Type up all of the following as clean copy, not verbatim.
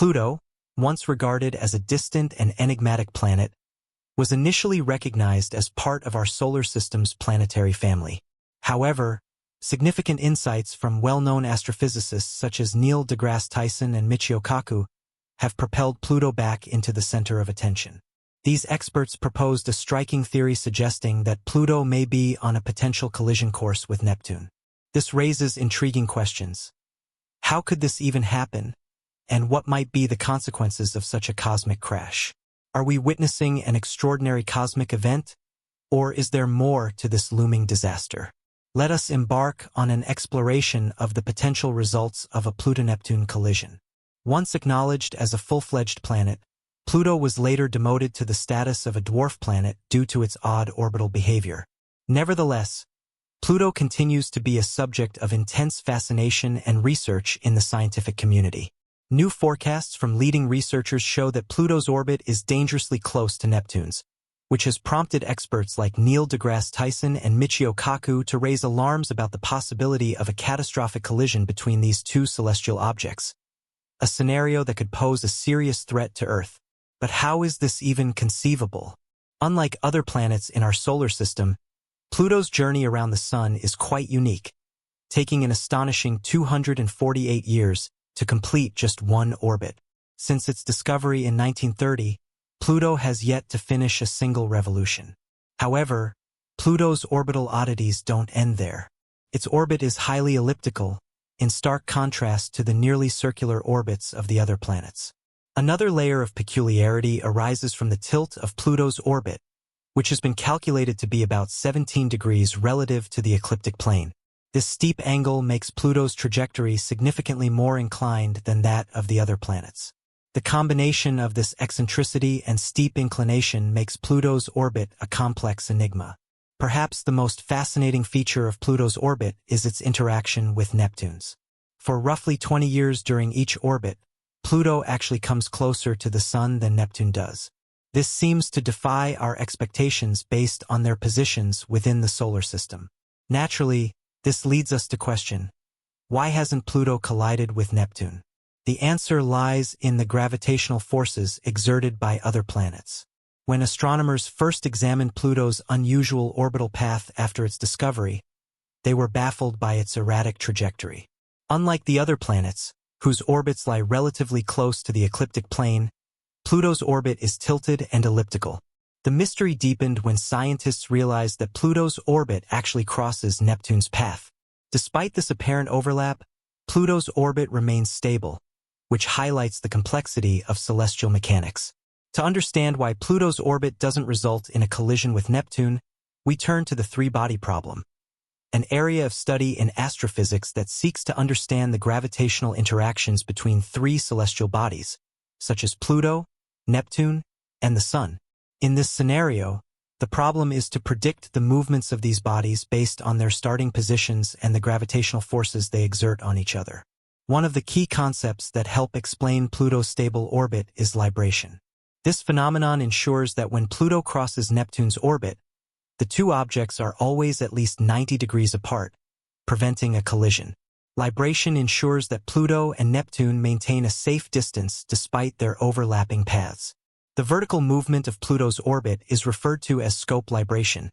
Pluto, once regarded as a distant and enigmatic planet, was initially recognized as part of our solar system's planetary family. However, significant insights from well-known astrophysicists such as Neil deGrasse Tyson and Michio Kaku have propelled Pluto back into the center of attention. These experts proposed a striking theory suggesting that Pluto may be on a potential collision course with Neptune. This raises intriguing questions. How could this even happen? And what might be the consequences of such a cosmic crash? Are we witnessing an extraordinary cosmic event? Or is there more to this looming disaster? Let us embark on an exploration of the potential results of a Pluto-Neptune collision. Once acknowledged as a full-fledged planet, Pluto was later demoted to the status of a dwarf planet due to its odd orbital behavior. Nevertheless, Pluto continues to be a subject of intense fascination and research in the scientific community. New forecasts from leading researchers show that Pluto's orbit is dangerously close to Neptune's, which has prompted experts like Neil deGrasse Tyson and Michio Kaku to raise alarms about the possibility of a catastrophic collision between these two celestial objects, a scenario that could pose a serious threat to Earth. But how is this even conceivable? Unlike other planets in our solar system, Pluto's journey around the Sun is quite unique, taking an astonishing 248 years to complete just one orbit. Since its discovery in 1930, Pluto has yet to finish a single revolution. However, Pluto's orbital oddities don't end there. Its orbit is highly elliptical, in stark contrast to the nearly circular orbits of the other planets. Another layer of peculiarity arises from the tilt of Pluto's orbit, which has been calculated to be about 17 degrees relative to the ecliptic plane. This steep angle makes Pluto's trajectory significantly more inclined than that of the other planets. The combination of this eccentricity and steep inclination makes Pluto's orbit a complex enigma. Perhaps the most fascinating feature of Pluto's orbit is its interaction with Neptune's. For roughly 20 years during each orbit, Pluto actually comes closer to the Sun than Neptune does. This seems to defy our expectations based on their positions within the solar system. Naturally, this leads us to question, why hasn't Pluto collided with Neptune? The answer lies in the gravitational forces exerted by other planets. When astronomers first examined Pluto's unusual orbital path after its discovery, they were baffled by its erratic trajectory. Unlike the other planets, whose orbits lie relatively close to the ecliptic plane, Pluto's orbit is tilted and elliptical. The mystery deepened when scientists realized that Pluto's orbit actually crosses Neptune's path. Despite this apparent overlap, Pluto's orbit remains stable, which highlights the complexity of celestial mechanics. To understand why Pluto's orbit doesn't result in a collision with Neptune, we turn to the three-body problem, an area of study in astrophysics that seeks to understand the gravitational interactions between three celestial bodies, such as Pluto, Neptune, and the Sun. In this scenario, the problem is to predict the movements of these bodies based on their starting positions and the gravitational forces they exert on each other. One of the key concepts that help explain Pluto's stable orbit is libration. This phenomenon ensures that when Pluto crosses Neptune's orbit, the two objects are always at least 90 degrees apart, preventing a collision. Libration ensures that Pluto and Neptune maintain a safe distance despite their overlapping paths. The vertical movement of Pluto's orbit is referred to as scope libration,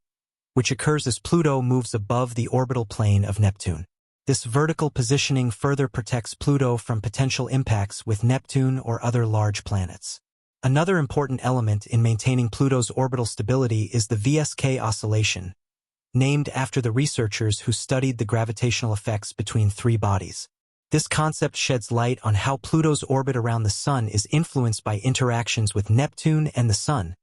which occurs as Pluto moves above the orbital plane of Neptune. This vertical positioning further protects Pluto from potential impacts with Neptune or other large planets. Another important element in maintaining Pluto's orbital stability is the VSK oscillation, named after the researchers who studied the gravitational effects between three bodies. This concept sheds light on how Pluto's orbit around the Sun is influenced by interactions with Neptune and the Sun,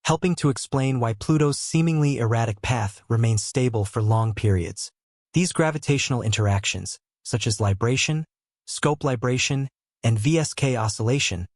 helping to explain why Pluto's seemingly erratic path remains stable for long periods. These gravitational interactions, such as libration, scope libration, and VSK oscillation,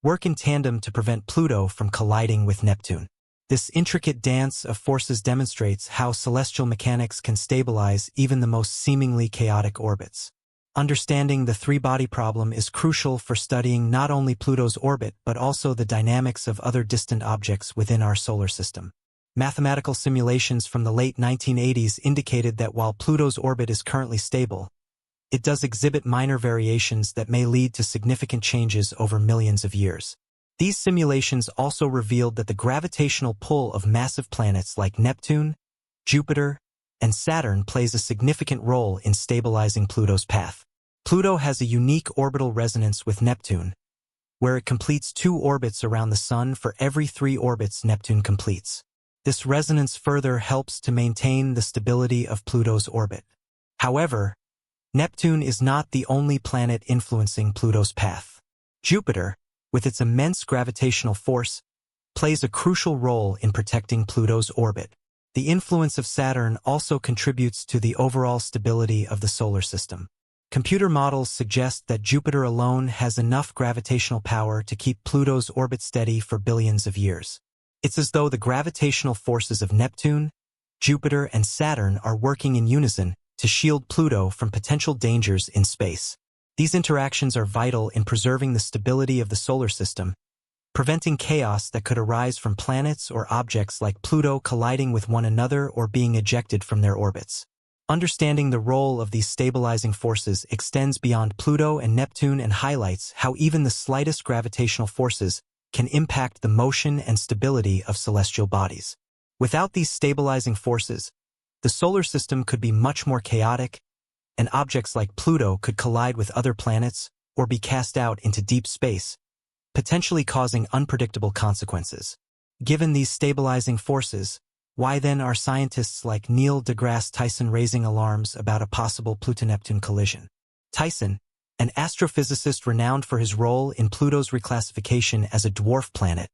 work in tandem to prevent Pluto from colliding with Neptune. This intricate dance of forces demonstrates how celestial mechanics can stabilize even the most seemingly chaotic orbits. Understanding the three-body problem is crucial for studying not only Pluto's orbit but also the dynamics of other distant objects within our solar system. Mathematical simulations from the late 1980s indicated that while Pluto's orbit is currently stable, it does exhibit minor variations that may lead to significant changes over millions of years. These simulations also revealed that the gravitational pull of massive planets like Neptune, Jupiter, and Saturn plays a significant role in stabilizing Pluto's path. Pluto has a unique orbital resonance with Neptune, where it completes 2 orbits around the Sun for every 3 orbits Neptune completes. This resonance further helps to maintain the stability of Pluto's orbit. However, Neptune is not the only planet influencing Pluto's path. Jupiter, with its immense gravitational force, plays a crucial role in protecting Pluto's orbit. The influence of Saturn also contributes to the overall stability of the solar system. Computer models suggest that Jupiter alone has enough gravitational power to keep Pluto's orbit steady for billions of years. It's as though the gravitational forces of Neptune, Jupiter, and Saturn are working in unison to shield Pluto from potential dangers in space. These interactions are vital in preserving the stability of the solar system, preventing chaos that could arise from planets or objects like Pluto colliding with one another or being ejected from their orbits. Understanding the role of these stabilizing forces extends beyond Pluto and Neptune and highlights how even the slightest gravitational forces can impact the motion and stability of celestial bodies. Without these stabilizing forces, the solar system could be much more chaotic, and objects like Pluto could collide with other planets or be cast out into deep space, potentially causing unpredictable consequences. Given these stabilizing forces, why then are scientists like Neil deGrasse Tyson raising alarms about a possible Pluto-Neptune collision? Tyson, an astrophysicist renowned for his role in Pluto's reclassification as a dwarf planet,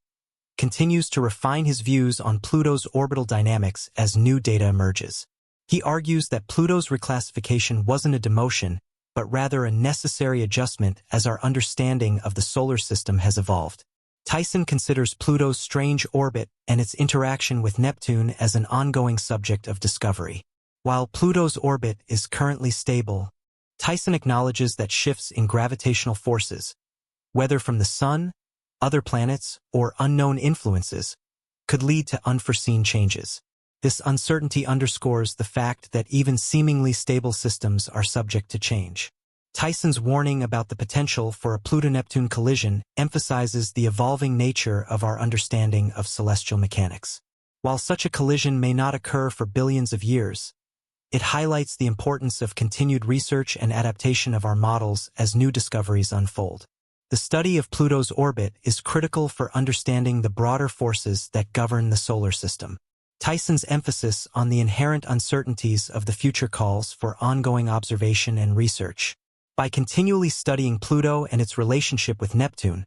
continues to refine his views on Pluto's orbital dynamics as new data emerges. He argues that Pluto's reclassification wasn't a demotion, but rather a necessary adjustment as our understanding of the solar system has evolved. Tyson considers Pluto's strange orbit and its interaction with Neptune as an ongoing subject of discovery. While Pluto's orbit is currently stable, Tyson acknowledges that shifts in gravitational forces, whether from the Sun, other planets, or unknown influences, could lead to unforeseen changes. This uncertainty underscores the fact that even seemingly stable systems are subject to change. Tyson's warning about the potential for a Pluto-Neptune collision emphasizes the evolving nature of our understanding of celestial mechanics. While such a collision may not occur for billions of years, it highlights the importance of continued research and adaptation of our models as new discoveries unfold. The study of Pluto's orbit is critical for understanding the broader forces that govern the solar system. Tyson's emphasis on the inherent uncertainties of the future calls for ongoing observation and research. By continually studying Pluto and its relationship with Neptune,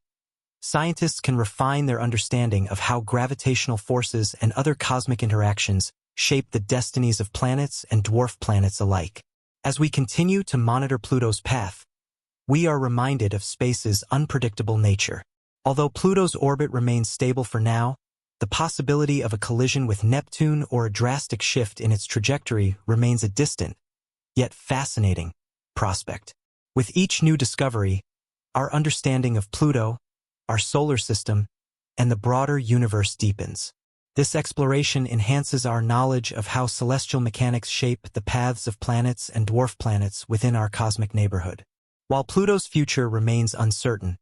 scientists can refine their understanding of how gravitational forces and other cosmic interactions shape the destinies of planets and dwarf planets alike. As we continue to monitor Pluto's path, we are reminded of space's unpredictable nature. Although Pluto's orbit remains stable for now, the possibility of a collision with Neptune or a drastic shift in its trajectory remains a distant, yet fascinating, prospect. With each new discovery, our understanding of Pluto, our solar system, and the broader universe deepens. This exploration enhances our knowledge of how celestial mechanics shape the paths of planets and dwarf planets within our cosmic neighborhood. While Pluto's future remains uncertain,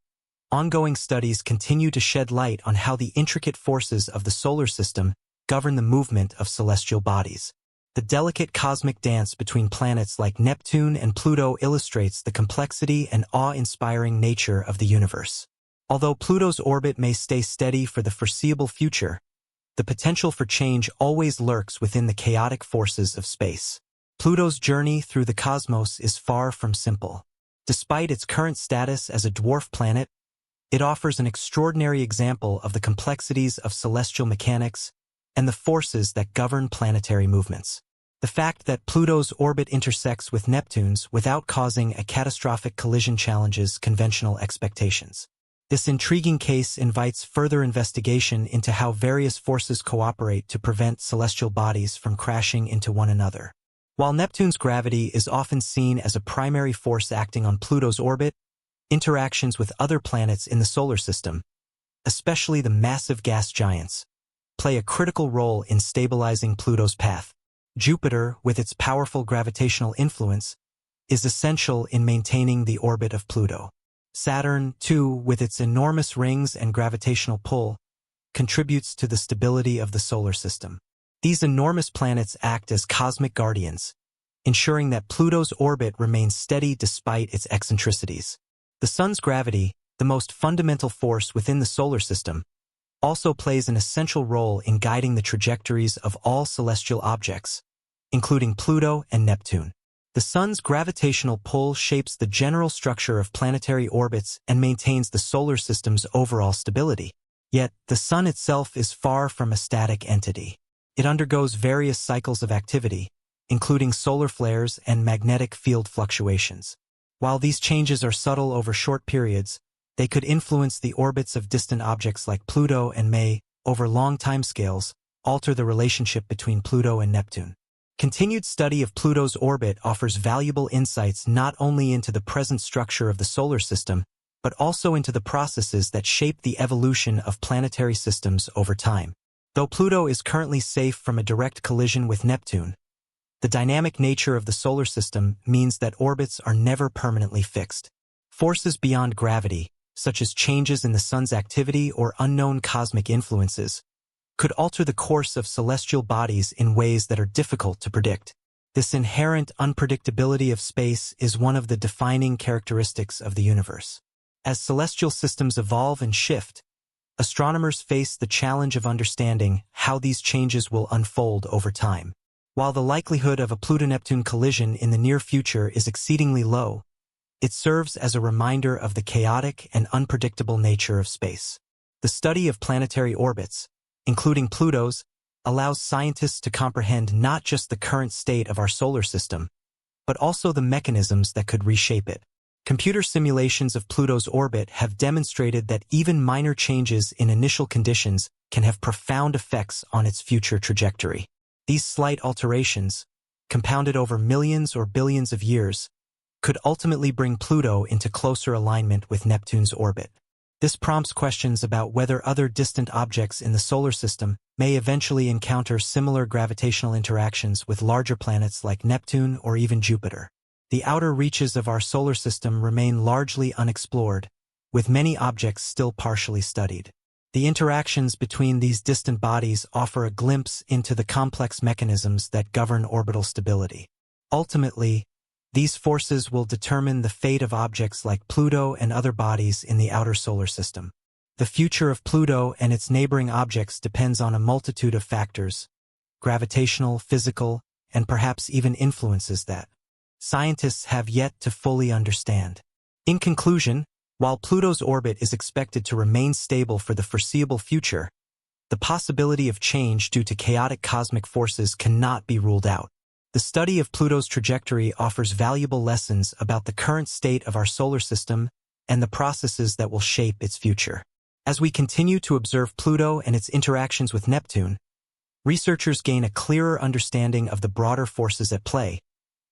ongoing studies continue to shed light on how the intricate forces of the solar system govern the movement of celestial bodies. The delicate cosmic dance between planets like Neptune and Pluto illustrates the complexity and awe-inspiring nature of the universe. Although Pluto's orbit may stay steady for the foreseeable future, the potential for change always lurks within the chaotic forces of space. Pluto's journey through the cosmos is far from simple. Despite its current status as a dwarf planet, it offers an extraordinary example of the complexities of celestial mechanics and the forces that govern planetary movements. The fact that Pluto's orbit intersects with Neptune's without causing a catastrophic collision challenges conventional expectations. This intriguing case invites further investigation into how various forces cooperate to prevent celestial bodies from crashing into one another. While Neptune's gravity is often seen as a primary force acting on Pluto's orbit, interactions with other planets in the solar system, especially the massive gas giants, play a critical role in stabilizing Pluto's path. Jupiter, with its powerful gravitational influence, is essential in maintaining the orbit of Pluto. Saturn, too, with its enormous rings and gravitational pull, contributes to the stability of the solar system. These enormous planets act as cosmic guardians, ensuring that Pluto's orbit remains steady despite its eccentricities. The Sun's gravity, the most fundamental force within the solar system, also plays an essential role in guiding the trajectories of all celestial objects, including Pluto and Neptune. The Sun's gravitational pull shapes the general structure of planetary orbits and maintains the solar system's overall stability. Yet, the Sun itself is far from a static entity. It undergoes various cycles of activity, including solar flares and magnetic field fluctuations. While these changes are subtle over short periods, they could influence the orbits of distant objects like Pluto and may, over long timescales, alter the relationship between Pluto and Neptune. Continued study of Pluto's orbit offers valuable insights not only into the present structure of the solar system, but also into the processes that shape the evolution of planetary systems over time. Though Pluto is currently safe from a direct collision with Neptune, the dynamic nature of the solar system means that orbits are never permanently fixed. Forces beyond gravity, such as changes in the Sun's activity or unknown cosmic influences, could alter the course of celestial bodies in ways that are difficult to predict. This inherent unpredictability of space is one of the defining characteristics of the universe. As celestial systems evolve and shift, astronomers face the challenge of understanding how these changes will unfold over time. While the likelihood of a Pluto-Neptune collision in the near future is exceedingly low, it serves as a reminder of the chaotic and unpredictable nature of space. The study of planetary orbits, including Pluto's, allows scientists to comprehend not just the current state of our solar system, but also the mechanisms that could reshape it. Computer simulations of Pluto's orbit have demonstrated that even minor changes in initial conditions can have profound effects on its future trajectory. These slight alterations, compounded over millions or billions of years, could ultimately bring Pluto into closer alignment with Neptune's orbit. This prompts questions about whether other distant objects in the solar system may eventually encounter similar gravitational interactions with larger planets like Neptune or even Jupiter. The outer reaches of our solar system remain largely unexplored, with many objects still partially studied. The interactions between these distant bodies offer a glimpse into the complex mechanisms that govern orbital stability. Ultimately, these forces will determine the fate of objects like Pluto and other bodies in the outer solar system. The future of Pluto and its neighboring objects depends on a multitude of factors, gravitational, physical, and perhaps even influences that scientists have yet to fully understand. In conclusion, while Pluto's orbit is expected to remain stable for the foreseeable future, the possibility of change due to chaotic cosmic forces cannot be ruled out. The study of Pluto's trajectory offers valuable lessons about the current state of our solar system and the processes that will shape its future. As we continue to observe Pluto and its interactions with Neptune, researchers gain a clearer understanding of the broader forces at play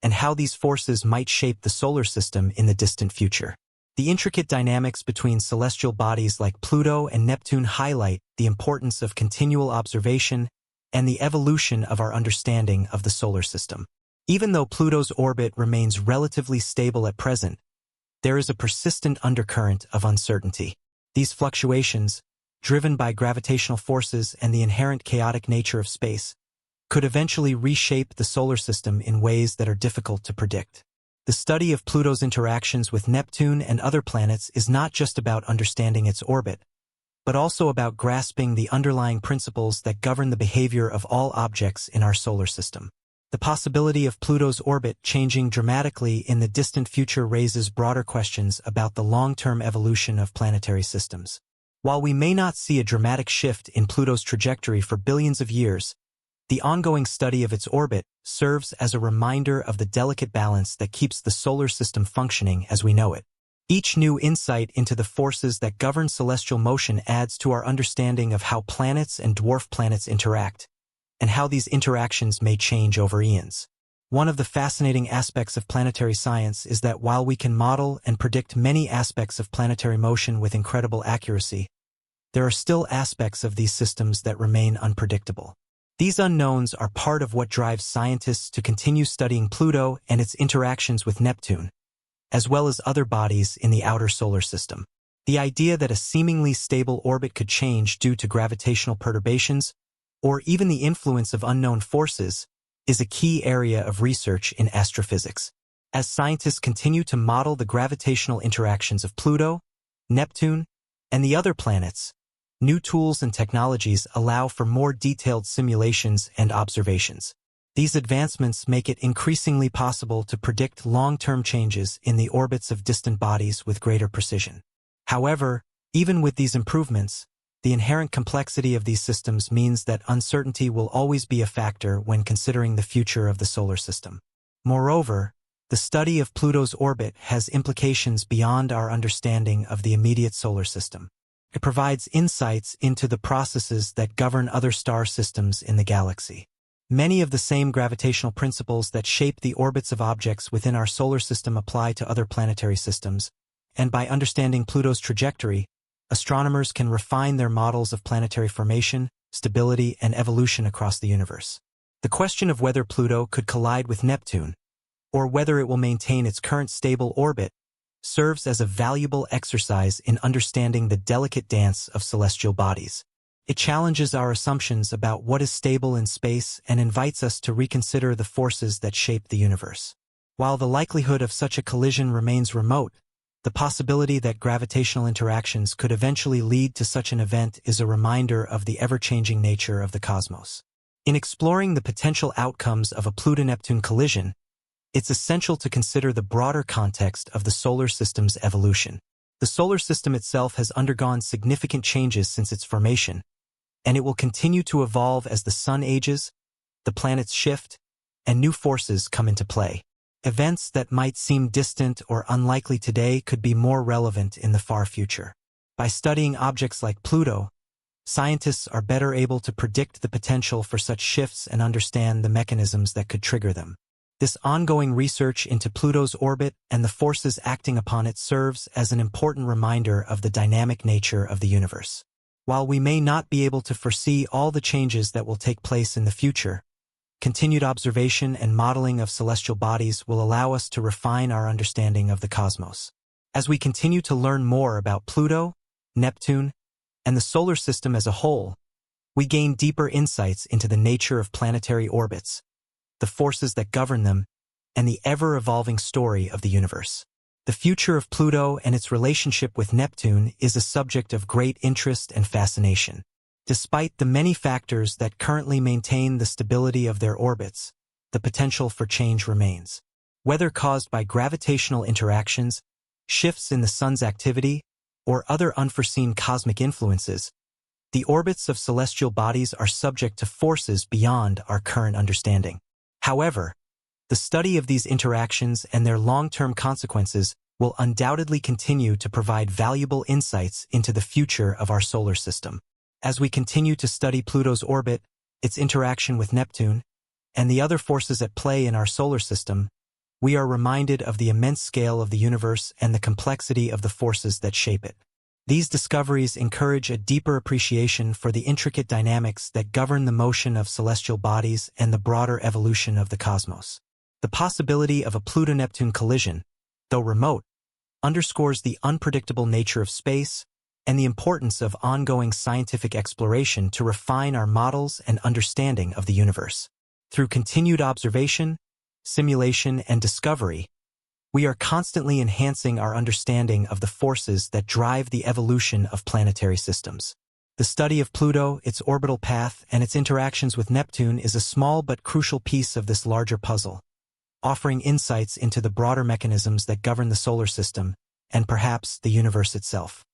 and how these forces might shape the solar system in the distant future. The intricate dynamics between celestial bodies like Pluto and Neptune highlight the importance of continual observation and the evolution of our understanding of the solar system. Even though Pluto's orbit remains relatively stable at present, there is a persistent undercurrent of uncertainty. These fluctuations, driven by gravitational forces and the inherent chaotic nature of space, could eventually reshape the solar system in ways that are difficult to predict. The study of Pluto's interactions with Neptune and other planets is not just about understanding its orbit, but also about grasping the underlying principles that govern the behavior of all objects in our solar system. The possibility of Pluto's orbit changing dramatically in the distant future raises broader questions about the long-term evolution of planetary systems. While we may not see a dramatic shift in Pluto's trajectory for billions of years, the ongoing study of its orbit serves as a reminder of the delicate balance that keeps the solar system functioning as we know it. Each new insight into the forces that govern celestial motion adds to our understanding of how planets and dwarf planets interact, and how these interactions may change over eons. One of the fascinating aspects of planetary science is that while we can model and predict many aspects of planetary motion with incredible accuracy, there are still aspects of these systems that remain unpredictable. These unknowns are part of what drives scientists to continue studying Pluto and its interactions with Neptune, as well as other bodies in the outer solar system. The idea that a seemingly stable orbit could change due to gravitational perturbations, or even the influence of unknown forces, is a key area of research in astrophysics. As scientists continue to model the gravitational interactions of Pluto, Neptune, and the other planets, new tools and technologies allow for more detailed simulations and observations. These advancements make it increasingly possible to predict long-term changes in the orbits of distant bodies with greater precision. However, even with these improvements, the inherent complexity of these systems means that uncertainty will always be a factor when considering the future of the solar system. Moreover, the study of Pluto's orbit has implications beyond our understanding of the immediate solar system. It provides insights into the processes that govern other star systems in the galaxy. Many of the same gravitational principles that shape the orbits of objects within our solar system apply to other planetary systems, and by understanding Pluto's trajectory, astronomers can refine their models of planetary formation, stability, and evolution across the universe. The question of whether Pluto could collide with Neptune, or whether it will maintain its current stable orbit, serves as a valuable exercise in understanding the delicate dance of celestial bodies. It challenges our assumptions about what is stable in space and invites us to reconsider the forces that shape the universe. While the likelihood of such a collision remains remote, the possibility that gravitational interactions could eventually lead to such an event is a reminder of the ever-changing nature of the cosmos. In exploring the potential outcomes of a Pluto-Neptune collision, it's essential to consider the broader context of the solar system's evolution. The solar system itself has undergone significant changes since its formation, and it will continue to evolve as the sun ages, the planets shift, and new forces come into play. Events that might seem distant or unlikely today could be more relevant in the far future. By studying objects like Pluto, scientists are better able to predict the potential for such shifts and understand the mechanisms that could trigger them. This ongoing research into Pluto's orbit and the forces acting upon it serves as an important reminder of the dynamic nature of the universe. While we may not be able to foresee all the changes that will take place in the future, continued observation and modeling of celestial bodies will allow us to refine our understanding of the cosmos. As we continue to learn more about Pluto, Neptune, and the solar system as a whole, we gain deeper insights into the nature of planetary orbits, the forces that govern them, and the ever-evolving story of the universe. The future of Pluto and its relationship with Neptune is a subject of great interest and fascination. Despite the many factors that currently maintain the stability of their orbits, the potential for change remains. Whether caused by gravitational interactions, shifts in the sun's activity, or other unforeseen cosmic influences, the orbits of celestial bodies are subject to forces beyond our current understanding. However, the study of these interactions and their long-term consequences will undoubtedly continue to provide valuable insights into the future of our solar system. As we continue to study Pluto's orbit, its interaction with Neptune, and the other forces at play in our solar system, we are reminded of the immense scale of the universe and the complexity of the forces that shape it. These discoveries encourage a deeper appreciation for the intricate dynamics that govern the motion of celestial bodies and the broader evolution of the cosmos. The possibility of a Pluto-Neptune collision, though remote, underscores the unpredictable nature of space and the importance of ongoing scientific exploration to refine our models and understanding of the universe. Through continued observation, simulation, and discovery, we are constantly enhancing our understanding of the forces that drive the evolution of planetary systems. The study of Pluto, its orbital path, and its interactions with Neptune is a small but crucial piece of this larger puzzle, offering insights into the broader mechanisms that govern the solar system and perhaps the universe itself.